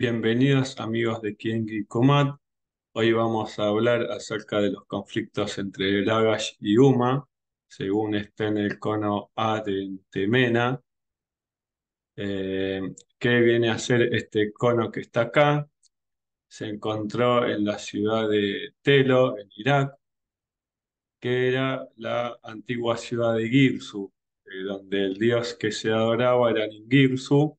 Bienvenidos amigos de Kiengi Komat. Hoy vamos a hablar acerca de los conflictos entre Lagash y Uma, según está en el cono A de Temena. Eh, ¿Qué viene a ser este cono que está acá? Se encontró en la ciudad de Telo, en Irak, que era la antigua ciudad de Girsu, donde el dios que se adoraba era Ningirsu.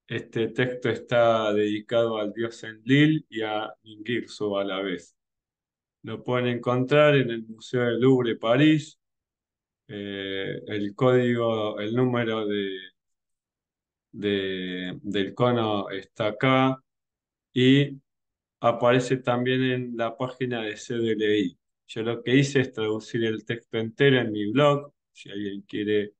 Este texto está dedicado al dios Enlil y a Ningirsu a la vez. Lo pueden encontrar en el Museo del Louvre, París. El código, el número del cono está acá y aparece también en la página de CDLI. Yo lo que hice es traducir el texto entero en mi blog. Si alguien quiere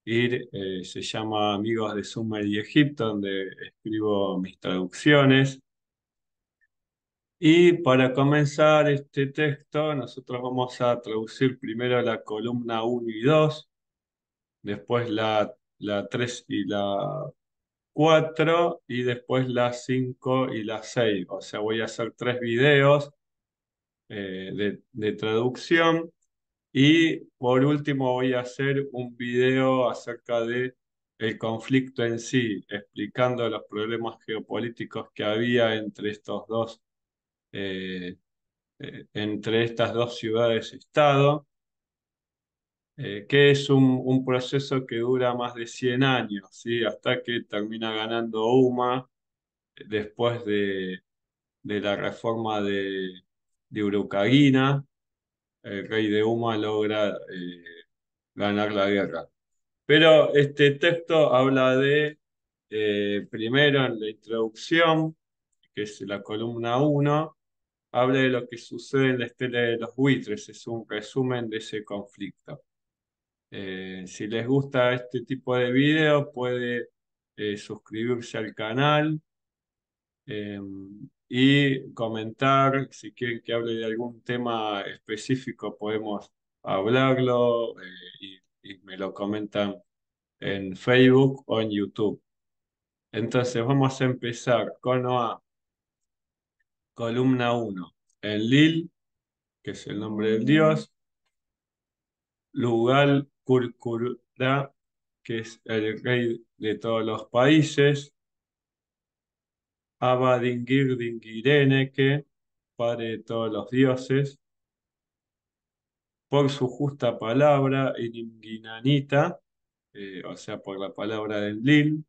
ir, se llama Amigos de Sumer y Egipto, donde escribo mis traducciones. Y para comenzar este texto, nosotros vamos a traducir primero la columna uno y 2, después la 3 y la 4 y después la 5 y la 6. O sea, voy a hacer tres videos de traducción y por último voy a hacer un video acerca de el conflicto en sí, explicando los problemas geopolíticos que había entre estos dos eh, entre estas dos ciudades-estado, que es un proceso que dura más de 100 años, ¿sí? Hasta que termina ganando Uma después de la reforma de Urucagina. El rey de Uma logra ganar la guerra. Pero este texto habla primero en la introducción, que es la columna uno, habla de lo que sucede en la estela de los buitres, es un resumen de ese conflicto. Si les gusta este tipo de videos, puede suscribirse al canal eh, y comentar. Si quieren que hable de algún tema específico, podemos hablarlo y me lo comentan en Facebook o en YouTube. Entonces, vamos a empezar con OA, columna uno. Enlil, que es el nombre del dios. Lugal Kurkura, que es el rey de todos los países. Abba Dingir Dingireneke, padre de todos los dioses. Por su justa palabra, Ininginanita, o sea, por la palabra del Lil.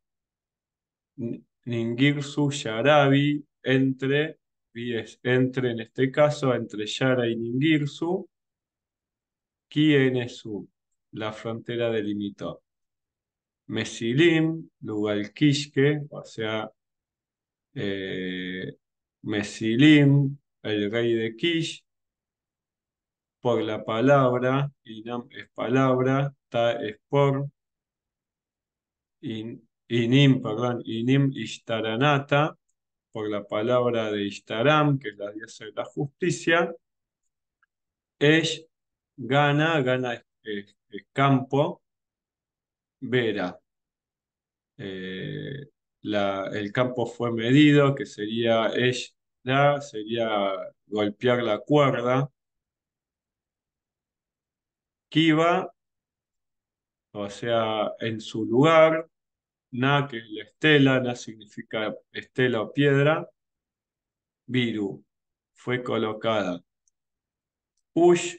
Ningirsu Yarabi, entre en este caso, entre Yara y Ningirsu. Kienesu, la frontera delimitó. Mesilim, Lugalquishque, o sea, eh, Mesilim, el rey de Kish, por la palabra, Inam es palabra, Ta es por, Inim, perdón, Inim Ishtaranata, por la palabra de Ishtaram, que es la diosa de la justicia. Esh, Gana es campo, Vera. eh, el campo fue medido, que sería ella, sería golpear la cuerda. Kiva, o sea, en su lugar. Na, que es la estela, Na significa estela o piedra. Viru, fue colocada. Ush,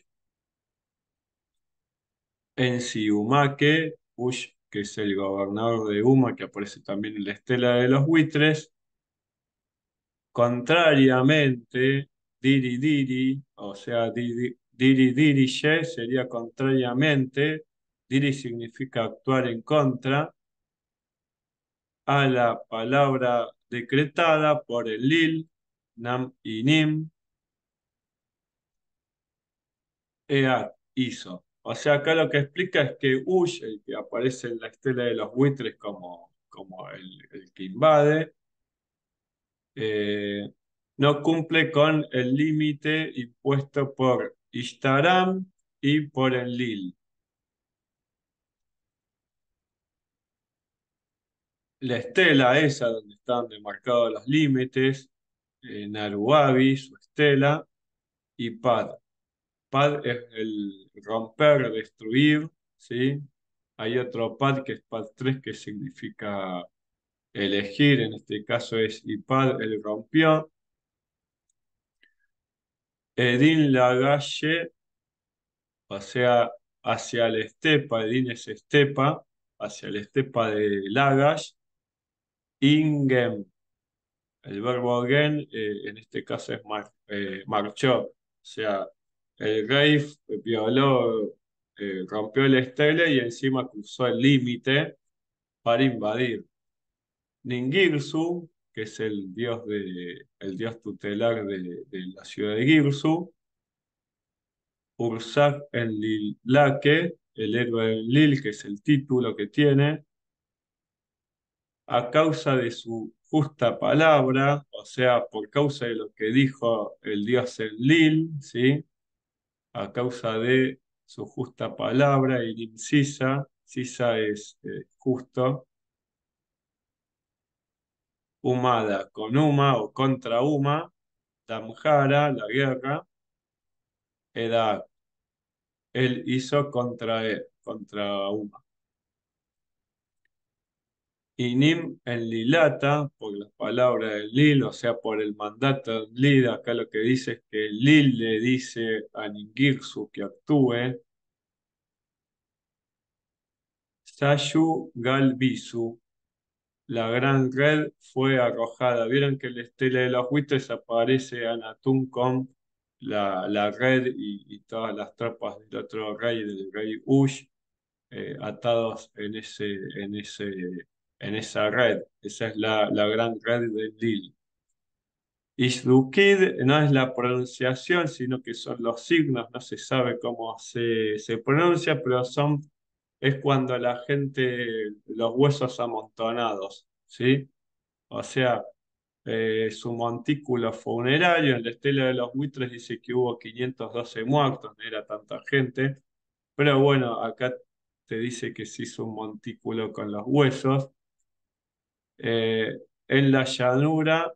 en Siumaque, Ush, que es el gobernador de Uma, que aparece también en la estela de los buitres. Contrariamente, diri diri, o sea, diri dirige sería contrariamente, diri significa actuar en contra, a la palabra decretada por el lil, nam y nim, eat, hizo. O sea, acá lo que explica es que Ush, el que aparece en la estela de los buitres como el que invade, eh, no cumple con el límite impuesto por Ishtaram y por Enlil. la estela esa donde están demarcados los límites, Naruabi, su estela, y Pad. Pad es el romper, destruir, ¿sí? Hay otro Pad que es Pad 3 que significa elegir, en este caso es Ipad, él rompió. Edin Lagalle, o sea, hacia la estepa, Edin es estepa, hacia la estepa de Lagash, Ingem, el verbo gen, en este caso es marchó, o sea, el rey violó, rompió el estele y encima cruzó el límite para invadir. Ningirsu, que es el dios tutelar de la ciudad de Girsu, Ursak en Lilake, el héroe en Lil, que es el título que tiene, a causa de su justa palabra, o sea, por causa de lo que dijo el dios en Lil, ¿sí? A causa de su justa palabra, y Sisa, Sisa es justo, Humada con Uma o contra Uma, Damjara, la guerra, era él hizo contra Uma. Y Nim en Lilata, por las palabras de Lil, o sea, por el mandato de Lil, acá lo que dice es que Lil le dice a Ningirsu que actúe. Sayu Galbisu, la gran red fue arrojada. Vieron que en la estela de los buitres aparece Anatún con la red y todas las tropas del otro rey, del rey Ush, atados en esa red. Esa es la gran red de Lil. Isdukid no es la pronunciación, sino que son los signos, no se sabe cómo se pronuncia, pero es cuando la gente, los huesos amontonados, ¿sí? O sea, su montículo funerario, en la estela de los buitres dice que hubo 512 muertos, no era tanta gente, pero bueno, acá te dice que se hizo un montículo con los huesos. En la llanura,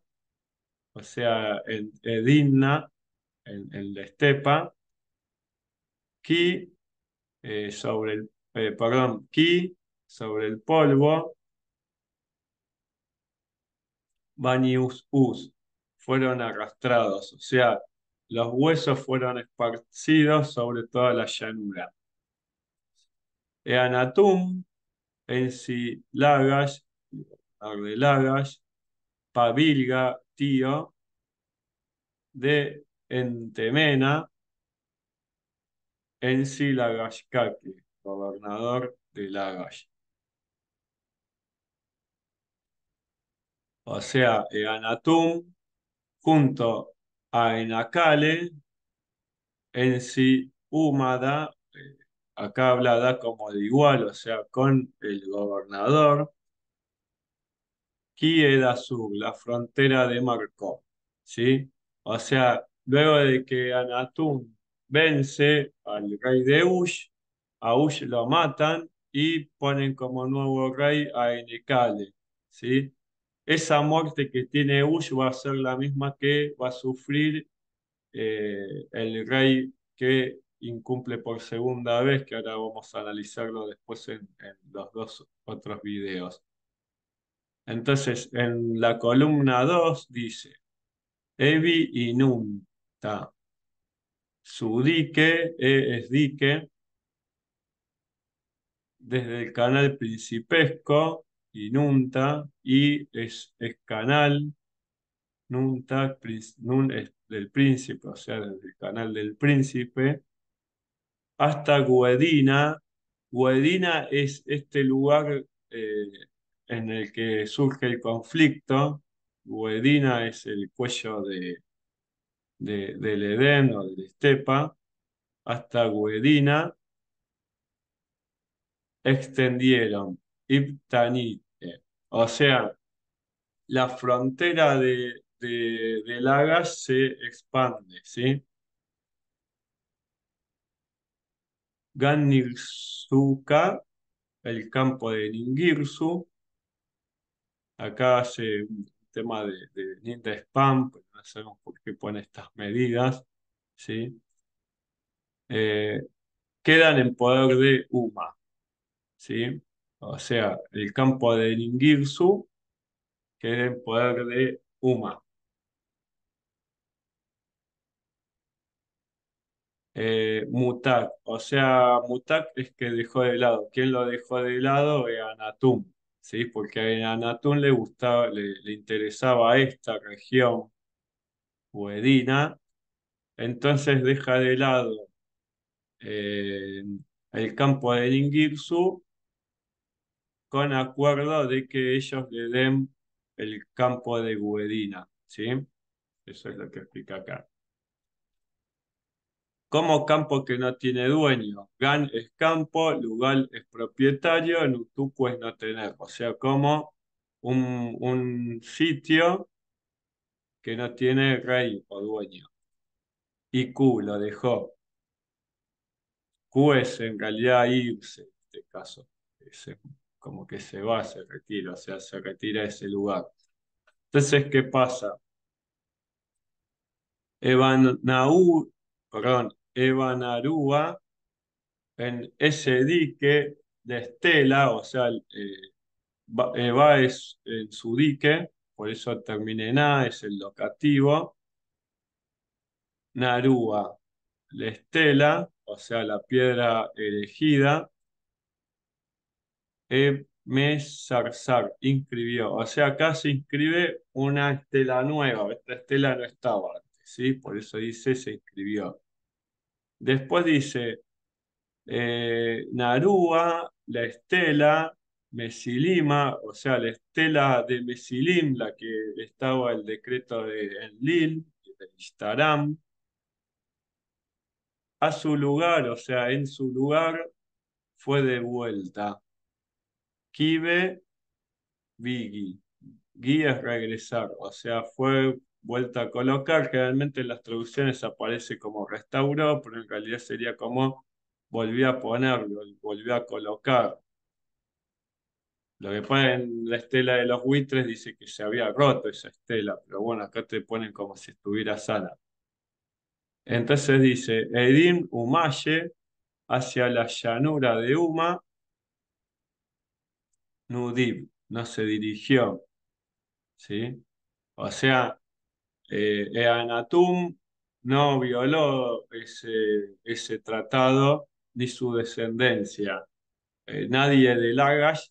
o sea, en Edimna, en la estepa, Ki Ki sobre el polvo, Banius Us, fueron arrastrados, o sea, los huesos fueron esparcidos sobre toda la llanura. Eanatum, Ensi Lagash, de Lagash, Pavilga, tío, de Entemena, Ensi Lagashkake, gobernador de Lagash. O sea, Eanatum junto a Enakale, Ensi Húmada, acá hablada como de igual, o sea, con el gobernador, Kieda Sur, la frontera de Marcó, ¿sí? O sea, luego de que Anatún vence al rey de Ush, a Ush lo matan y ponen como nuevo rey a Enekale, ¿sí? Esa muerte que tiene Ush va a ser la misma que va a sufrir el rey que incumple por segunda vez, que ahora vamos a analizarlo después en los dos otros videos. Entonces, en la columna 2 dice, Evi inunta, su dique, es dique, desde el canal principesco, inunta, y es canal, nunta, nun es del príncipe, o sea, desde el canal del príncipe, hasta Guedina. Guedina es este lugar en el que surge el conflicto. Guedina es el cuello del Edén o de la estepa. Hasta Guedina extendieron Ibtanite. O sea, la frontera de Lagash se expande, ¿sí? Ganirsuka, el campo de Ningirsu, Acá hace un tema de Ninja Spam, pero no sabemos por qué pone estas medidas, ¿sí? Eh, Quedan en poder de Uma, ¿sí? O sea, el campo de Ningirsu queda en poder de Uma. Mutak, o sea, Mutak es que dejó de lado. ¿Quién lo dejó de lado? Anatum, ¿sí? Porque a Anatum le gustaba, le interesaba esta región Huedina, entonces deja de lado eh, el campo de Ningirsu con acuerdo de que ellos le den el campo de Huedina, ¿sí? Eso es lo que explica acá. Como campo que no tiene dueño. Gan es campo, Lugal es propietario, Nutuku es no tener. O sea, como un sitio que no tiene rey o dueño. Y Q lo dejó. Q es en realidad irse, en este caso. Como que se va, se retira, o sea, se retira de ese lugar. Entonces, ¿qué pasa? Perdón, Ebanarúa en ese dique de Estela, o sea, va es en su dique, por eso termina en A, es el locativo. Narúa, la estela, o sea, la piedra elegida. Mesarsar, inscribió. O sea, acá se inscribe una estela nueva. Esta estela no estaba antes, ¿sí? Por eso dice se inscribió. Después dice Narúa, la estela, Mesilima, o sea, la estela de Mesilim, la que estaba el decreto de Enlil, de Ishtaram, a su lugar, o sea, en su lugar fue de vuelta. Kibe Vigi. Gui es regresar, o sea, fue vuelta a colocar. Generalmente en las traducciones aparece como restauró, pero en realidad sería como volvió a ponerlo, volvió a colocar. Lo que pone en la estela de los buitres dice que se había roto esa estela, pero bueno, acá te ponen como si estuviera sana. Entonces dice, Edim Umaye hacia la llanura de Uma, Nudib, no se dirigió, ¿sí? O sea, Eanatum no violó ese tratado ni su descendencia. Nadie de Lagash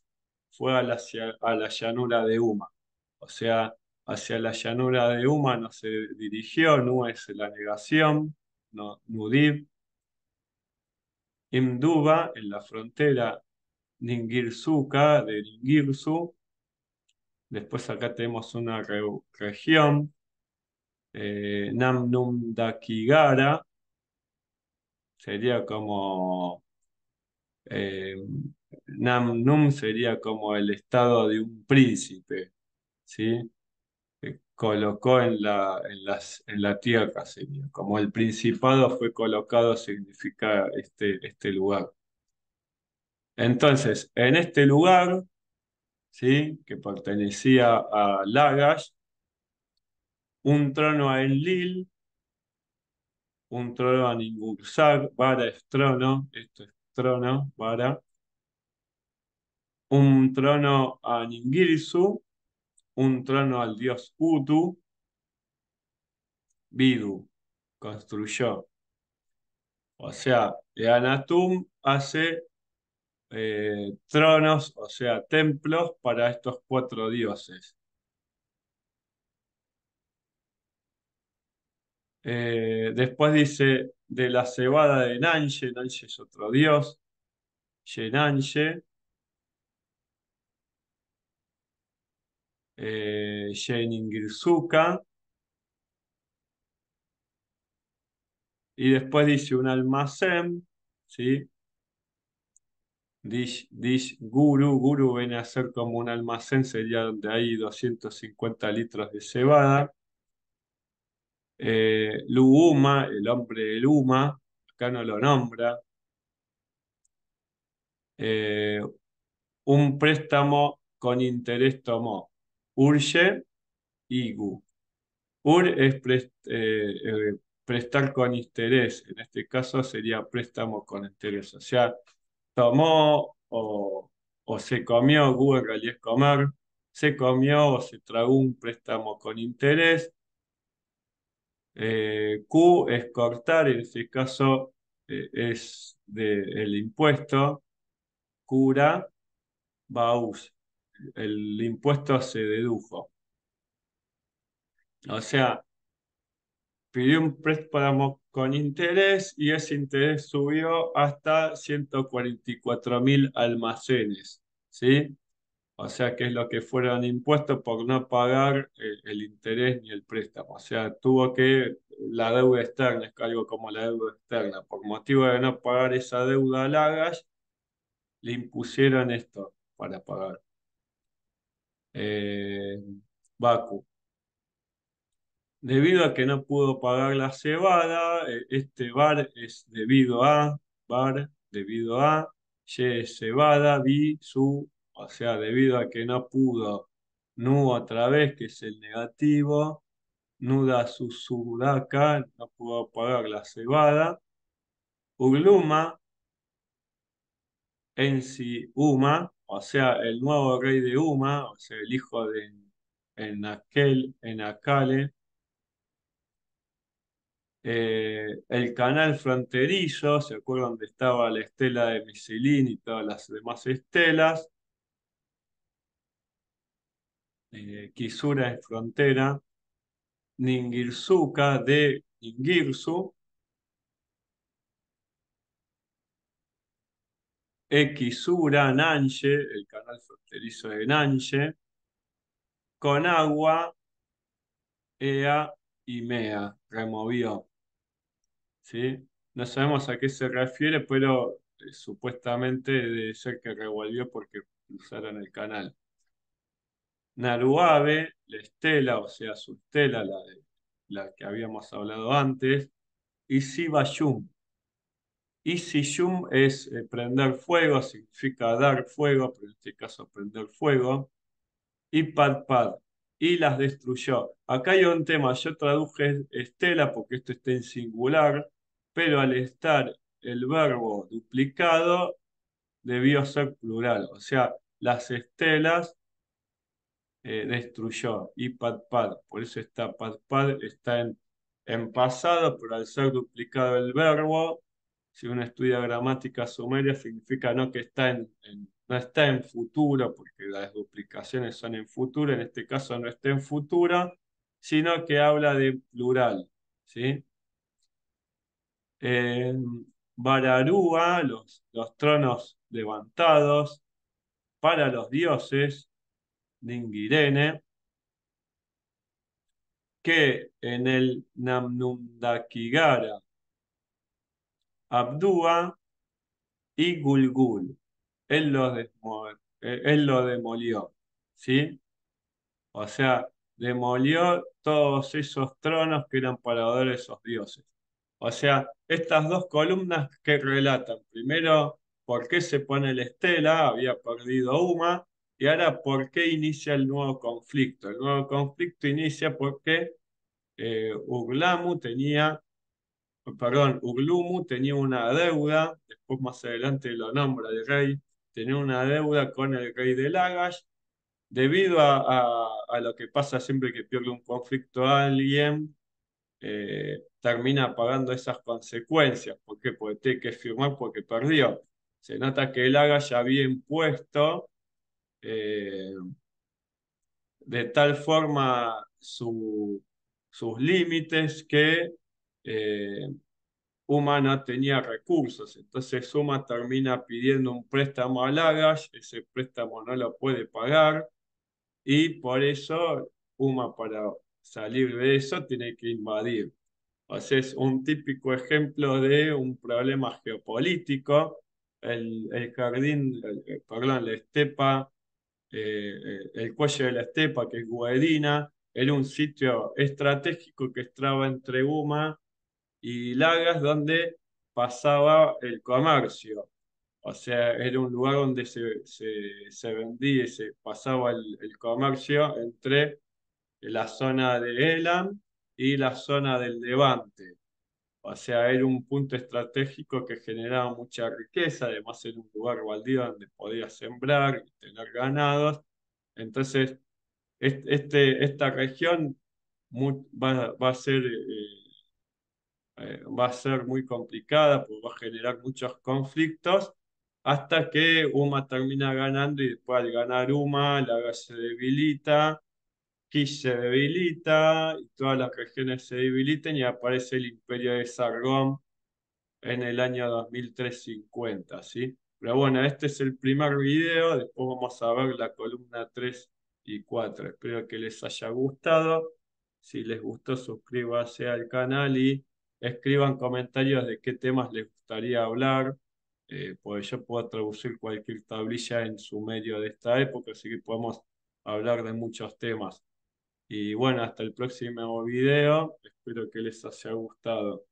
fue a la llanura de Uma. O sea, hacia la llanura de Uma no se dirigió, no es la negación, no, Nudib. Imduba, en la frontera Ningirsuka de Ningirsu. Después acá tenemos una región, Namnumdakigara, sería como eh, Namnum sería como el estado de un príncipe, ¿sí? Que colocó en la tierra, sería. Como el principado fue colocado, significa este lugar. Entonces, en este lugar, ¿sí? Que pertenecía a Lagash, un trono a Enlil, un trono a Ningursag, Vara es trono, esto es trono, Vara, un trono a Ningirsu, un trono al dios Utu, Vidu, construyó. O sea, Eanatum hace tronos, o sea, templos para estos cuatro dioses. Después dice de la cebada de Nanche, Nanche es otro dios, Yenanche, Yeningirsuka, y después dice un almacén, ¿sí? Guru, Guru viene a ser como un almacén, sería donde hay 250 litros de cebada. Luuma, el hombre de Luma, acá no lo nombra. Eh, un préstamo con interés tomó. Urge y Gu. Ur es prestar con interés. En este caso sería préstamo con interés. O sea, tomó o se comió, Gu en realidad es comer, se comió o se tragó un préstamo con interés. Q es cortar, en este caso es el impuesto. Cura, Baús. El impuesto se dedujo. O sea, pidió un préstamo con interés y ese interés subió hasta 144.000 almacenes, ¿sí? O sea, que es lo que fueron impuestos por no pagar el interés ni el préstamo. O sea, tuvo que, la deuda externa, es algo como la deuda externa, por motivo de no pagar esa deuda a Lagash, le impusieron esto para pagar. Eh, Baku. Debido a que no pudo pagar la cebada, este bar es debido a, y es cebada, vi, su, o sea, debido a que no pudo, nu otra vez, que es el negativo, nuda su sudaka, no pudo pagar la cebada, ugluma, en sí, Uma, o sea, el nuevo rey de Uma, o sea, el hijo de en Akale. El canal fronterizo, ¿se acuerdan donde estaba la estela de Michelin y todas las demás estelas? Kisura en frontera. Ningirsuka de Ningirsu. Kisura, Nanche, el canal fronterizo de Nanche. Con agua, Ea y Mea, removió. ¿Sí? No sabemos a qué se refiere, pero supuestamente debe ser que revolvió porque cruzaron el canal. Naruabe, la estela, o sea, su estela, la que habíamos hablado antes, y Sibashum. Y Siyum es prender fuego, significa dar fuego, pero en este caso prender fuego, y Padpad, y las destruyó. Acá hay un tema, yo traduje estela porque esto está en singular, pero al estar el verbo duplicado, debió ser plural, o sea, las estelas destruyó. Y Padpad, por eso está Padpad, está en pasado, pero al ser duplicado el verbo, si uno estudia gramática sumeria, significa no que está no está en futuro, porque las duplicaciones son en futuro, en este caso no está en futuro, sino que habla de plural, ¿sí? En Bararúa, los tronos levantados para los dioses, Dingirene, que en el Namnundakigara, Abdúa y Gulgul. Él lo demolió, ¿sí? O sea, demolió todos esos tronos que eran para adorar a esos dioses. O sea, estas dos columnas que relatan, primero, por qué se pone la estela, había perdido Uma, y ahora por qué inicia el nuevo conflicto. El nuevo conflicto inicia porque Uglamu tenía, perdón, Uglumu tenía una deuda, después más adelante lo nombra el rey, tenía una deuda con el rey de Lagash, debido a lo que pasa siempre que pierde un conflicto a alguien, termina pagando esas consecuencias. ¿Por qué? Porque tiene que firmar porque perdió. Se nota que Lagash había impuesto eh, de tal forma sus límites que eh, Uma no tenía recursos, entonces Uma termina pidiendo un préstamo a Lagash, ese préstamo no lo puede pagar y por eso Uma para salir de eso tiene que invadir. O sea, es un típico ejemplo de un problema geopolítico. El jardín, perdón, la estepa, el cuello de la estepa, que es Guadina, era un sitio estratégico que estaba entre Uma y Lagas, donde pasaba el comercio. O sea, era un lugar donde se vendía y se pasaba el comercio entre la zona de Elam y la zona del Levante. O sea, era un punto estratégico que generaba mucha riqueza, además era un lugar baldío donde podías sembrar y tener ganados. Entonces, esta región va a ser, va a ser muy complicada, porque va a generar muchos conflictos, hasta que Uma termina ganando y después al ganar Uma, la Haga se debilita, Kish se debilita, y todas las regiones se debilitan y aparece el imperio de Sargón en el año 2350, ¿sí? Pero bueno, este es el primer video, después vamos a ver la columna 3 y 4. Espero que les haya gustado. Si les gustó, suscríbanse al canal y escriban comentarios de qué temas les gustaría hablar, pues yo puedo traducir cualquier tablilla en su medio de esta época, así que podemos hablar de muchos temas. Y bueno, hasta el próximo video, espero que les haya gustado.